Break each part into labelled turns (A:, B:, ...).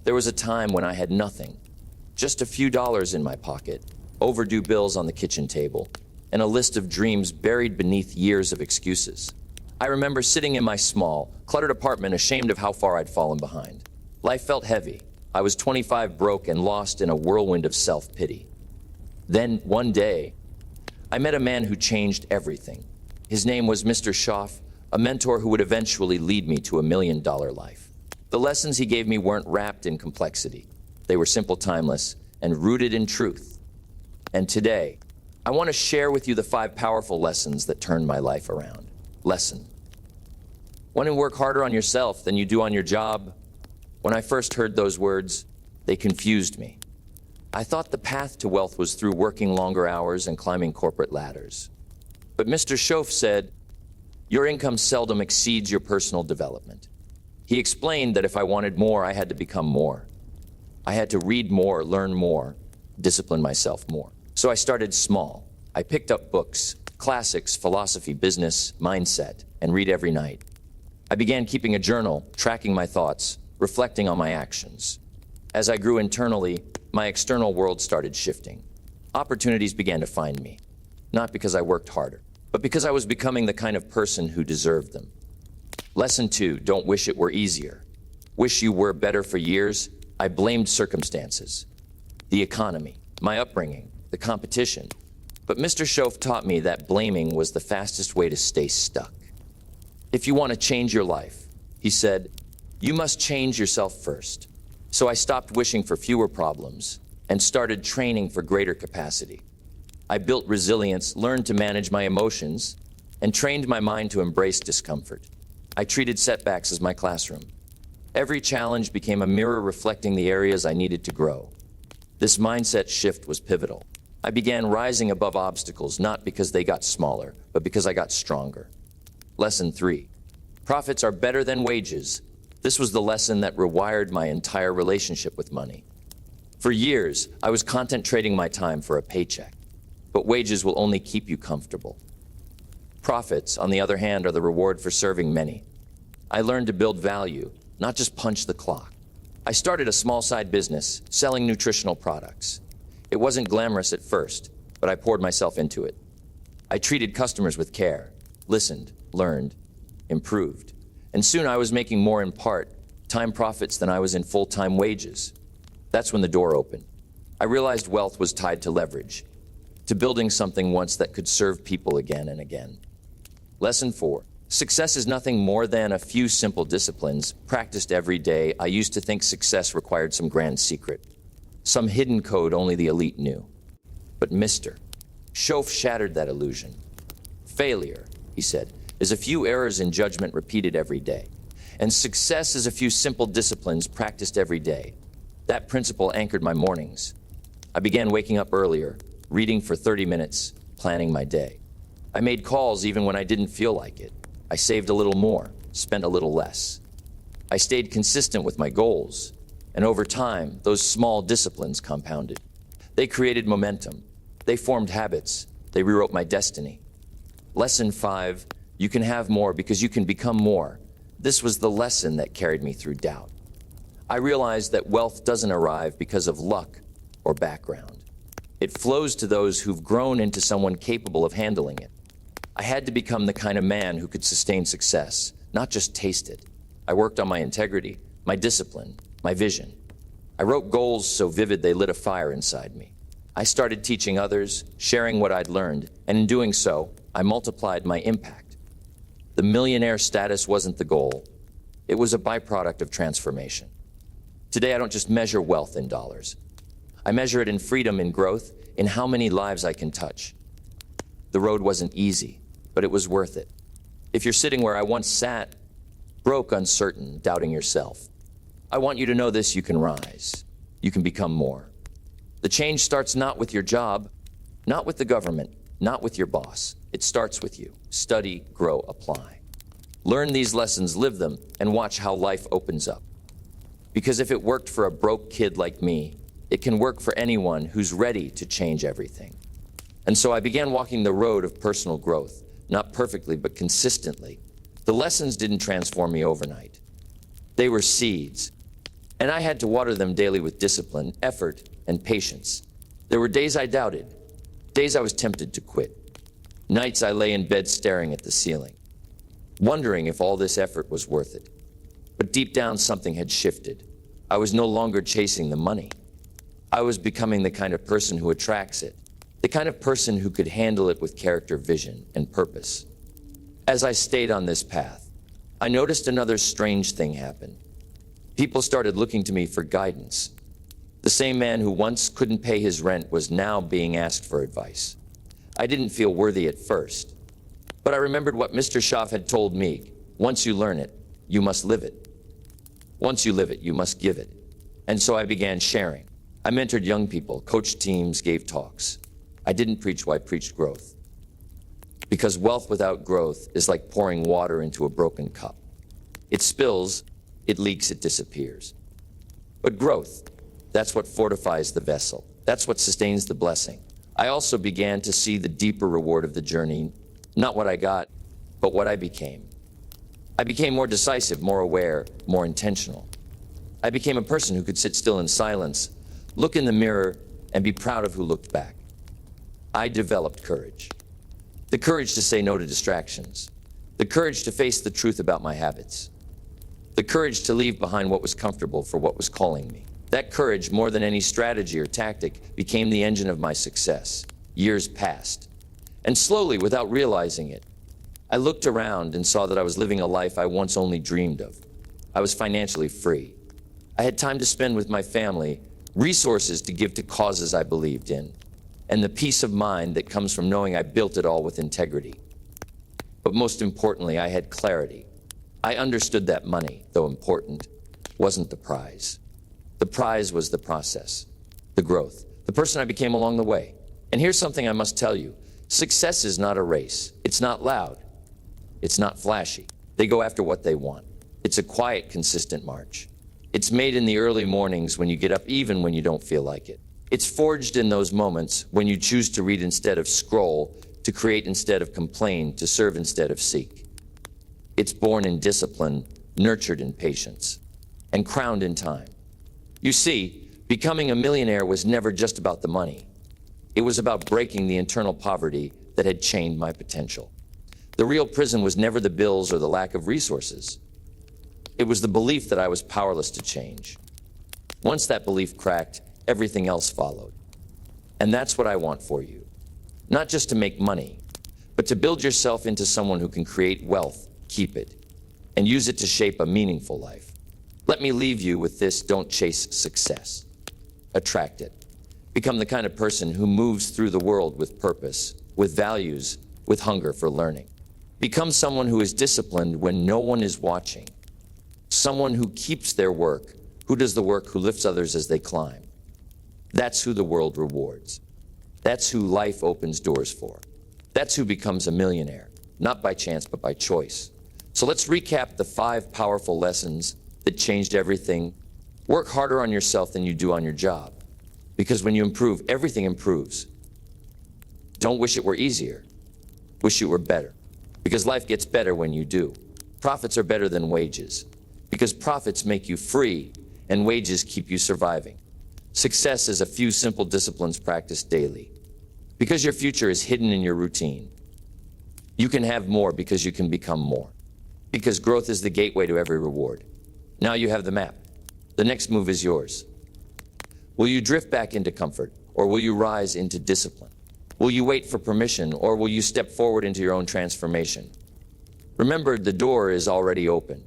A: There was a time when I had nothing, just a few dollars in my pocket, overdue bills on the kitchen table, and a list of dreams buried beneath years of excuses. I remember sitting in my small, cluttered apartment, ashamed of how far I'd fallen behind. Life felt heavy. I was 25, broke, and lost in a whirlwind of self-pity. Then, one day, I met a man who changed everything. His name was Mr. Schaff, a mentor who would eventually lead me to $1 million life. The lessons he gave me weren't wrapped in complexity. They were simple, timeless, and rooted in truth. And today, I want to share with you the 5 powerful lessons that turned my life around. Lesson: when you work harder on yourself than you do on your job. When I first heard those words, they confused me. I thought the path to wealth was through working longer hours and climbing corporate ladders. But Mr. Schaff said, your income seldom exceeds your personal development. He explained that if I wanted more, I had to become more. I had to read more, learn more, discipline myself more. So I started small. I picked up books, classics, philosophy, business, mindset, and read every night. I began keeping a journal, tracking my thoughts, reflecting on my actions. As I grew internally, my external world started shifting. Opportunities began to find me, not because I worked harder, but because I was becoming the kind of person who deserved them. Lesson 2, don't wish it were easier. Wish you were better. For years, I blamed circumstances, the economy, my upbringing, the competition. But Mr. Schaff taught me that blaming was the fastest way to stay stuck. If you want to change your life, he said, you must change yourself first. So I stopped wishing for fewer problems and started training for greater capacity. I built resilience, learned to manage my emotions, and trained my mind to embrace discomfort. I treated setbacks as my classroom. Every challenge became a mirror reflecting the areas I needed to grow. This mindset shift was pivotal. I began rising above obstacles, not because they got smaller, but because I got stronger. Lesson 3, profits are better than wages. This was the lesson that rewired my entire relationship with money. For years, I was content trading my time for a paycheck, but wages will only keep you comfortable. Profits, on the other hand, are the reward for serving many. I learned to build value, not just punch the clock. I started a small side business, selling nutritional products. It wasn't glamorous at first, but I poured myself into it. I treated customers with care, listened, learned, improved. And soon I was making more in part-time profits than I was in full-time wages. That's when the door opened. I realized wealth was tied to leverage, to building something once that could serve people again and again. Lesson 4, success is nothing more than a few simple disciplines practiced every day. I used to think success required some grand secret, some hidden code only the elite knew. But Mr. Schaff shattered that illusion. Failure, he said, is a few errors in judgment repeated every day. And success is a few simple disciplines practiced every day. That principle anchored my mornings. I began waking up earlier, reading for 30 minutes, planning my day. I made calls even when I didn't feel like it. I saved a little more, spent a little less. I stayed consistent with my goals. And over time, those small disciplines compounded. They created momentum. They formed habits. They rewrote my destiny. Lesson 5, you can have more because you can become more. This was the lesson that carried me through doubt. I realized that wealth doesn't arrive because of luck or background. It flows to those who've grown into someone capable of handling it. I had to become the kind of man who could sustain success, not just taste it. I worked on my integrity, my discipline, my vision. I wrote goals so vivid they lit a fire inside me. I started teaching others, sharing what I'd learned, and in doing so, I multiplied my impact. The millionaire status wasn't the goal. It was a byproduct of transformation. Today, I don't just measure wealth in dollars. I measure it in freedom, in growth, in how many lives I can touch. The road wasn't easy, but it was worth it. If you're sitting where I once sat, broke, uncertain, doubting yourself, I want you to know this: you can rise. You can become more. The change starts not with your job, not with the government, not with your boss. It starts with you. Study, grow, apply. Learn these lessons, live them, and watch how life opens up. Because if it worked for a broke kid like me, it can work for anyone who's ready to change everything. And so I began walking the road of personal growth, not perfectly, but consistently. The lessons didn't transform me overnight. They were seeds. And I had to water them daily with discipline, effort, and patience. There were days I doubted, days I was tempted to quit. Nights I lay in bed staring at the ceiling, wondering if all this effort was worth it. But deep down, something had shifted. I was no longer chasing the money. I was becoming the kind of person who attracts it, the kind of person who could handle it with character, vision, and purpose. As I stayed on this path, I noticed another strange thing happen. People started looking to me for guidance. The same man who once couldn't pay his rent was now being asked for advice. I didn't feel worthy at first, but I remembered what Mr. Schaff had told me. Once you learn it, you must live it. Once you live it, you must give it. And so I began sharing. I mentored young people, coached teams, gave talks. I didn't preach, I preached growth. Because wealth without growth is like pouring water into a broken cup. It spills, it leaks, it disappears. But growth, that's what fortifies the vessel. That's what sustains the blessing. I also began to see the deeper reward of the journey, not what I got, but what I became. I became more decisive, more aware, more intentional. I became a person who could sit still in silence, look in the mirror, and be proud of who looked back. I developed courage. The courage to say no to distractions. The courage to face the truth about my habits. The courage to leave behind what was comfortable for what was calling me. That courage, more than any strategy or tactic, became the engine of my success. Years passed. And slowly, without realizing it, I looked around and saw that I was living a life I once only dreamed of. I was financially free. I had time to spend with my family, resources to give to causes I believed in, and the peace of mind that comes from knowing I built it all with integrity. But most importantly, I had clarity. I understood that money, though important, wasn't the prize. The prize was the process, the growth, the person I became along the way. And here's something I must tell you. Success is not a race. It's not loud. It's not flashy. They go after what they want. It's a quiet, consistent march. It's made in the early mornings when you get up, even when you don't feel like it. It's forged in those moments when you choose to read instead of scroll, to create instead of complain, to serve instead of seek. It's born in discipline, nurtured in patience, and crowned in time. You see, becoming a millionaire was never just about the money. It was about breaking the internal poverty that had chained my potential. The real prison was never the bills or the lack of resources. It was the belief that I was powerless to change. Once that belief cracked, everything else followed. And that's what I want for you. Not just to make money, but to build yourself into someone who can create wealth, keep it, and use it to shape a meaningful life. Let me leave you with this: don't chase success. Attract it. Become the kind of person who moves through the world with purpose, with values, with hunger for learning. Become someone who is disciplined when no one is watching. Someone who keeps their work, who does the work, who lifts others as they climb. That's who the world rewards. That's who life opens doors for. That's who becomes a millionaire, not by chance, but by choice. So let's recap the 5 powerful lessons that changed everything. Work harder on yourself than you do on your job, because when you improve, everything improves. Don't wish it were easier. Wish it were better, because life gets better when you do. Profits are better than wages, because profits make you free and wages keep you surviving. Success is a few simple disciplines practiced daily, because your future is hidden in your routine. You can have more because you can become more, because growth is the gateway to every reward. Now you have the map. The next move is yours. Will you drift back into comfort, or will you rise into discipline? Will you wait for permission, or will you step forward into your own transformation? Remember, the door is already open.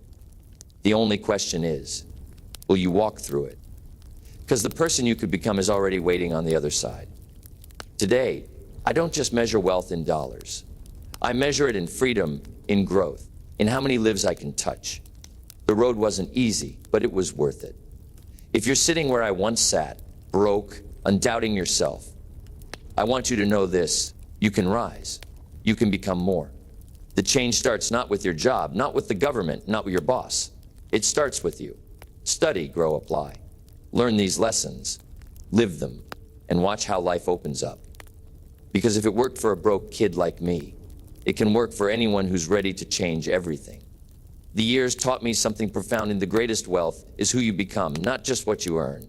A: The only question is, will you walk through it? Because the person you could become is already waiting on the other side. Today, I don't just measure wealth in dollars. I measure it in freedom, in growth, in how many lives I can touch. The road wasn't easy, but it was worth it. If you're sitting where I once sat, broke, undoubting yourself, I want you to know this: you can rise. You can become more. The change starts not with your job, not with the government, not with your boss. It starts with you. Study, grow, apply. Learn these lessons, live them, and watch how life opens up. Because if it worked for a broke kid like me, it can work for anyone who's ready to change everything. The years taught me something profound, and the greatest wealth is who you become, not just what you earn.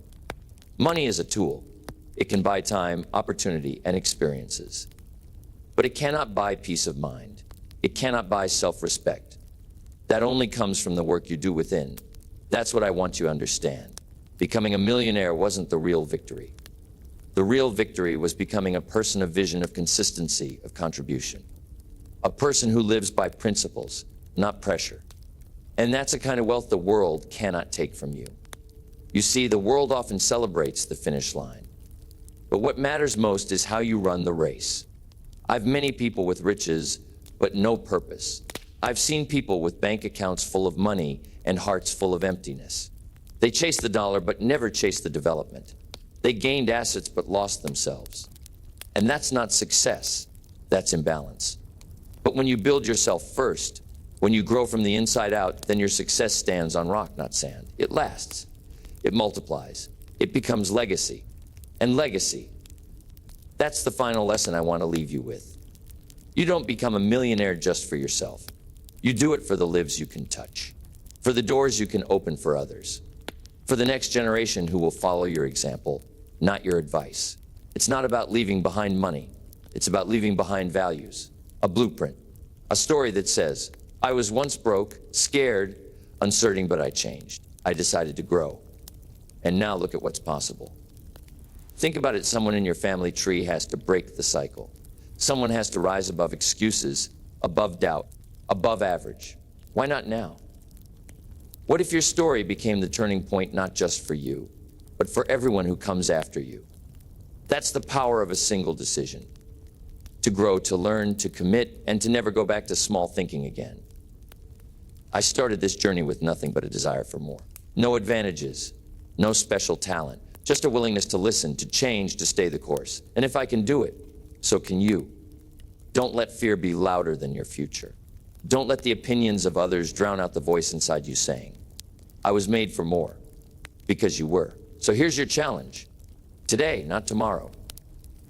A: Money is a tool. It can buy time, opportunity, and experiences. But it cannot buy peace of mind. It cannot buy self-respect. That only comes from the work you do within. That's what I want you to understand. Becoming a millionaire wasn't the real victory. The real victory was becoming a person of vision, of consistency, of contribution. A person who lives by principles, not pressure. And that's the kind of wealth the world cannot take from you. You see, the world often celebrates the finish line. But what matters most is how you run the race. I've many people with riches, but no purpose. I've seen people with bank accounts full of money and hearts full of emptiness. They chased the dollar, but never chased the development. They gained assets, but lost themselves. And that's not success, that's imbalance. But when you build yourself first, when you grow from the inside out, then your success stands on rock, not sand. It lasts. It multiplies. It becomes legacy. And legacy, that's the final lesson I want to leave you with. You don't become a millionaire just for yourself. You do it for the lives you can touch, for the doors you can open for others, for the next generation who will follow your example, not your advice. It's not about leaving behind money. It's about leaving behind values, a blueprint, a story that says, I was once broke, scared, uncertain, but I changed. I decided to grow. And now look at what's possible. Think about it. Someone in your family tree has to break the cycle. Someone has to rise above excuses, above doubt, above average. Why not now? What if your story became the turning point, not just for you, but for everyone who comes after you? That's the power of a single decision. To grow, to learn, to commit, and to never go back to small thinking again. I started this journey with nothing but a desire for more. No advantages, no special talent, just a willingness to listen, to change, to stay the course. And if I can do it, so can you. Don't let fear be louder than your future. Don't let the opinions of others drown out the voice inside you saying, I was made for more, because you were. So here's your challenge. Today, not tomorrow.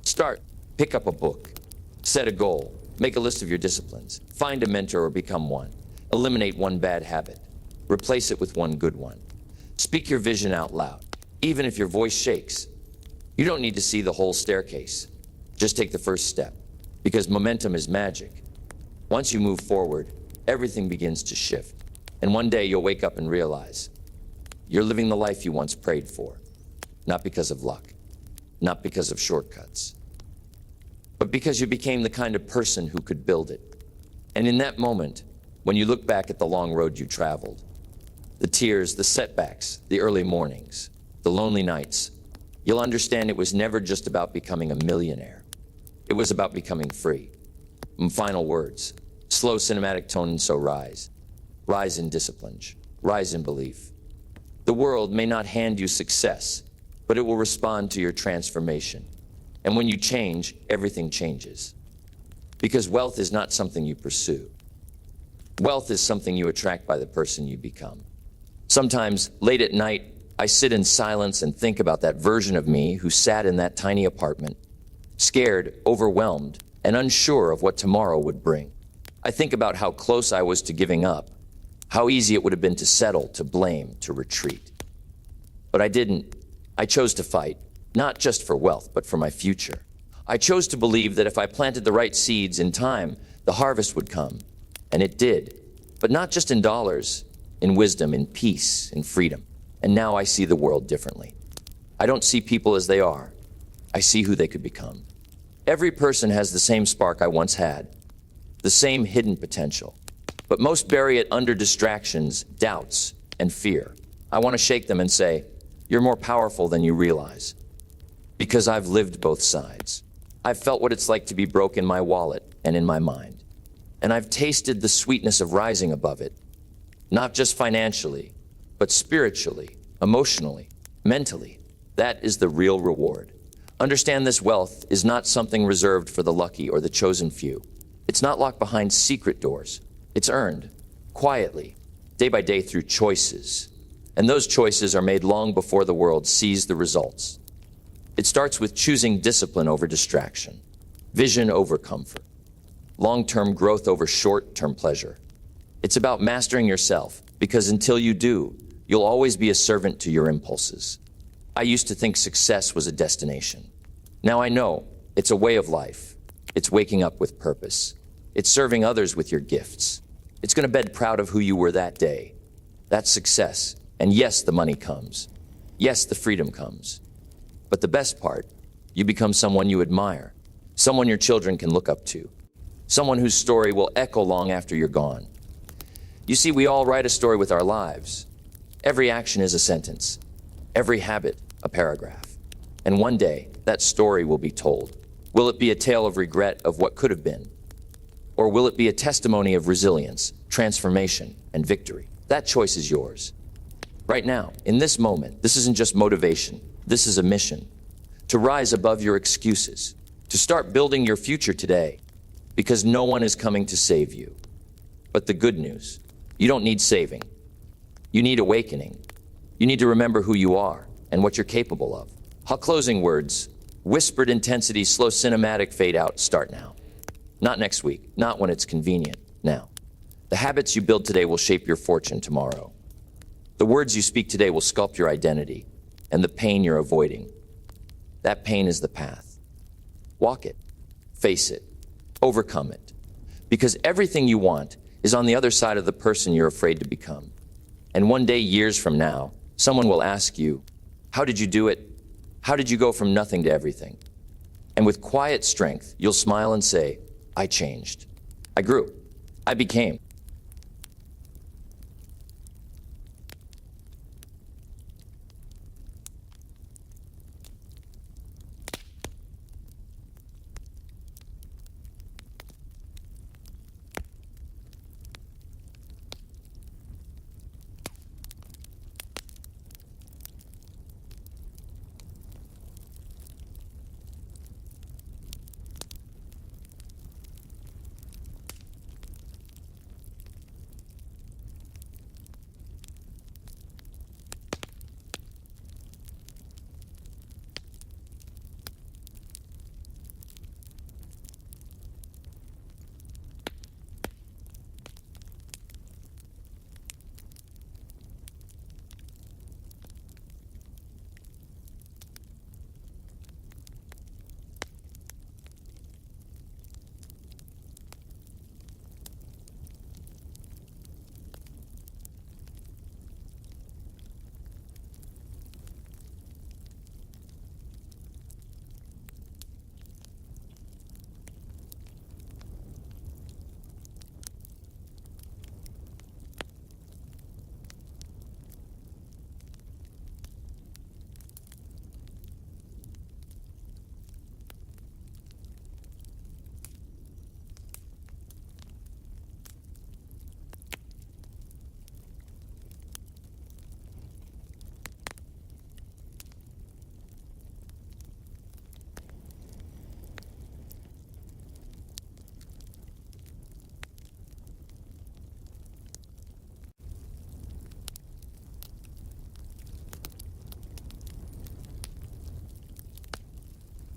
A: Start. Pick up a book. Set a goal. Make a list of your disciplines. Find a mentor or become one. Eliminate one bad habit. Replace it with one good one. Speak your vision out loud, even if your voice shakes. You don't need to see the whole staircase. Just take the first step, because momentum is magic. Once you move forward, everything begins to shift. And one day you'll wake up and realize you're living the life you once prayed for, not because of luck, not because of shortcuts, but because you became the kind of person who could build it. And in that moment, when you look back at the long road you traveled, the tears, the setbacks, the early mornings, the lonely nights, you'll understand it was never just about becoming a millionaire. It was about becoming free. And final words, slow cinematic tone, and so rise. Rise in discipline, rise in belief. The world may not hand you success, but it will respond to your transformation. And when you change, everything changes. Because wealth is not something you pursue. Wealth is something you attract by the person you become. Sometimes, late at night, I sit in silence and think about that version of me who sat in that tiny apartment, scared, overwhelmed, and unsure of what tomorrow would bring. I think about how close I was to giving up, how easy it would have been to settle, to blame, to retreat. But I didn't. I chose to fight, not just for wealth, but for my future. I chose to believe that if I planted the right seeds in time, the harvest would come. And it did. But not just in dollars, in wisdom, in peace, in freedom. And now I see the world differently. I don't see people as they are. I see who they could become. Every person has the same spark I once had, the same hidden potential. But most bury it under distractions, doubts, and fear. I want to shake them and say, you're more powerful than you realize. Because I've lived both sides. I've felt what it's like to be broke in my wallet and in my mind. And I've tasted the sweetness of rising above it. Not just financially, but spiritually, emotionally, mentally. That is the real reward. Understand this wealth is not something reserved for the lucky or the chosen few. It's not locked behind secret doors. It's earned, quietly, day by day through choices. And those choices are made long before the world sees the results. It starts with choosing discipline over distraction, vision over comfort, long-term growth over short-term pleasure, It's about mastering yourself, because until you do, you'll always be a servant to your impulses. I used to think success was a destination. Now I know it's a way of life. It's waking up with purpose. It's serving others with your gifts. It's going to bed proud of who you were that day. That's success. And yes, the money comes. Yes, the freedom comes. But the best part, you become someone you admire, someone your children can look up to, someone whose story will echo long after you're gone. You see, we all write a story with our lives. Every action is a sentence, every habit a paragraph. And one day, that story will be told. Will it be a tale of regret of what could have been? Or will it be a testimony of resilience, transformation, and victory? That choice is yours. Right now, in this moment, this isn't just motivation. This is a mission. To rise above your excuses. To start building your future today. Because no one is coming to save you. But the good news, you don't need saving. You need awakening. You need to remember who you are and what you're capable of. Closing words, whispered intensity, slow cinematic fade out, start now. Not next week, not when it's convenient, now. The habits you build today will shape your fortune tomorrow. The words you speak today will sculpt your identity and the pain you're avoiding. That pain is the path. Walk it, face it, overcome it. Because everything you want is on the other side of the person you're afraid to become. And one day, years from now, someone will ask you, how did you do it? How did you go from nothing to everything? And with quiet strength, you'll smile and say, I changed. I grew. I became.